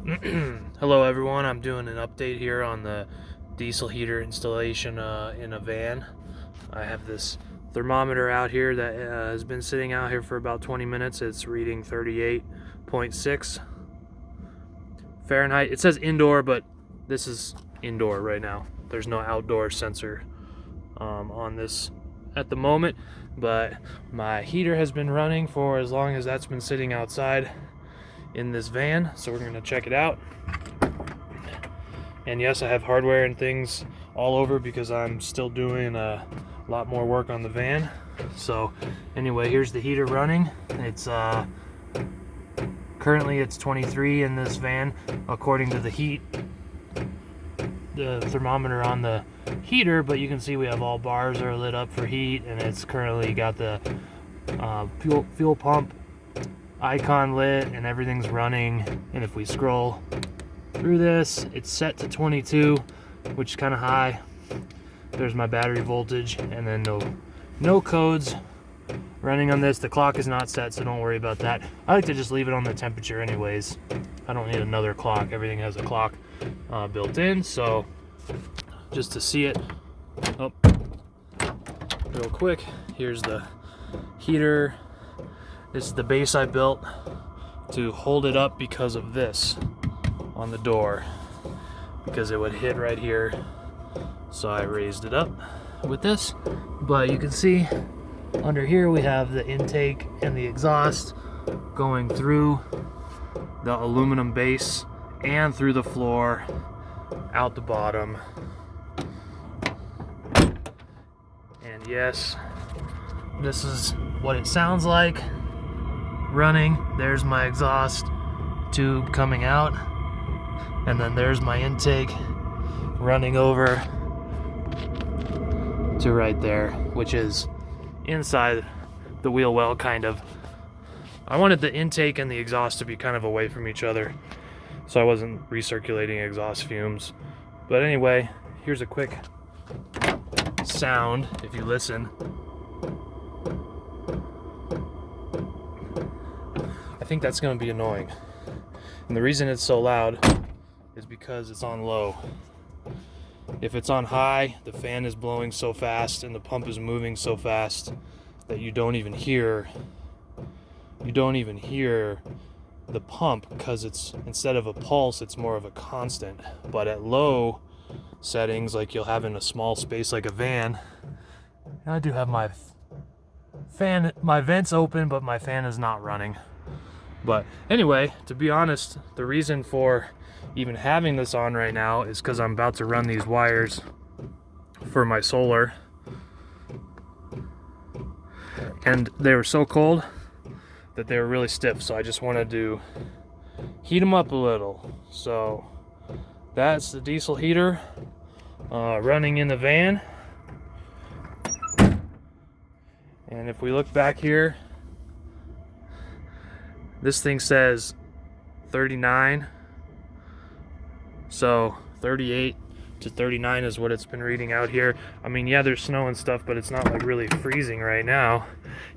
Hello everyone, I'm doing an update here on the diesel heater installation in a van. I have this thermometer out here that has been sitting out here for about 20 minutes. It's reading 38.6 Fahrenheit. It says indoor, but this is indoor right now. There's no outdoor sensor on this at the moment, but my heater has been running for as long as that's been sitting outside in this van, so we're going to check it out. And yes, I have hardware and things all over because I'm still doing a lot more work on the van. So anyway, here's the heater running. It's currently it's 23 in this van according to the thermometer on the heater, but you can see we have all bars are lit up for heat, and it's currently got the fuel pump icon lit and everything's running. And if we scroll through this, it's set to 22, which is kind of high. There's my battery voltage, and then no codes running on this. The clock is not set, so don't worry about that. I like to just leave it on the temperature anyways. I don't need another clock. Everything has a clock built in. So just to see it real quick, here's the heater. This is the base I built to hold it up because of this on the door, because it would hit right here. So I raised it up with this. But you can see under here we have the intake and the exhaust going through the aluminum base and through the floor out the bottom. And yes, this is what it sounds like running. There's my exhaust tube coming out, and then there's my intake running over to right there, which is inside the wheel well, kind of. I wanted the intake and the exhaust to be kind of away from each other, so I wasn't recirculating exhaust fumes. But anyway, here's a quick sound if you listen. I think that's going to be annoying, and the reason it's so loud is because it's on low. If it's on high, the fan is blowing so fast and the pump is moving so fast that you don't even hear the pump, because it's, instead of a pulse, it's more of a constant. But at low settings, like you'll have in a small space like a van, I do have my vents open, but my fan is not running. But anyway, to be honest, the reason for even having this on right now is because I'm about to run these wires for my solar, and they were so cold that they were really stiff, so I just wanted to heat them up a little. So that's the diesel heater running in the van. And if we look back here, this thing says 39, so 38 to 39 is what it's been reading out here. I mean, yeah, there's snow and stuff, but it's not like really freezing right now.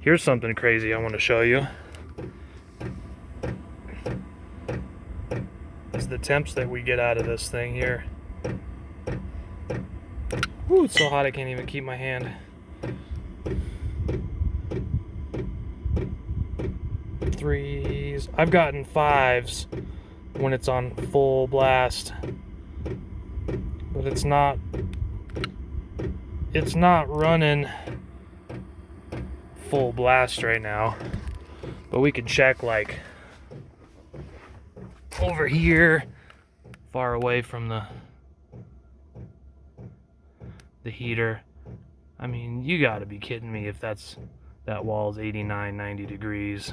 Here's something crazy I want to show you. This is the temps that we get out of this thing here. Ooh, it's so hot I can't even keep my hand. Threes. I've gotten 5s when it's on full blast, but it's not running full blast right now. But we can check like over here, far away from the heater. I mean, you gotta be kidding me if that wall's 89, 90 degrees.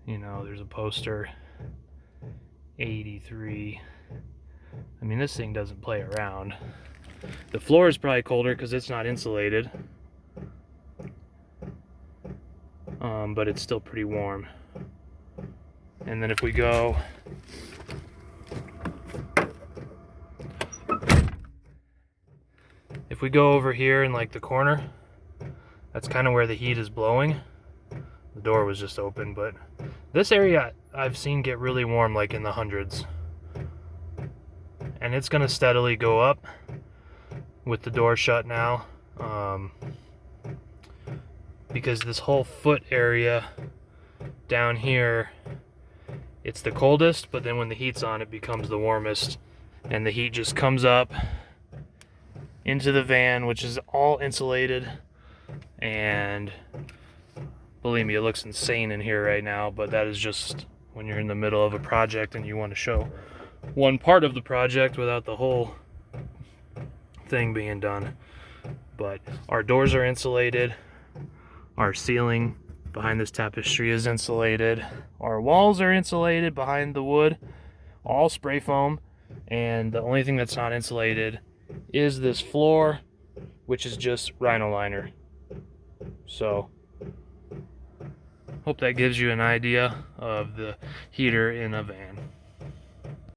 You know, there's a poster 83. I mean, this thing doesn't play around. The floor is probably colder because it's not insulated, but it's still pretty warm. And then if we go over here in like the corner, that's kind of where the heat is blowing. The door was just open, but This area I've seen get really warm, like in the hundreds. And it's gonna steadily go up with the door shut now. Because this whole foot area down here, it's the coldest, but then when the heat's on, it becomes the warmest. And the heat just comes up into the van, which is all insulated. And believe me, it looks insane in here right now, but that is just when you're in the middle of a project and you want to show one part of the project without the whole thing being done. But our doors are insulated. Our ceiling behind this tapestry is insulated. Our walls are insulated behind the wood, all spray foam. And the only thing that's not insulated is this floor, which is just rhino liner. So, hope that gives you an idea of the heater in a van.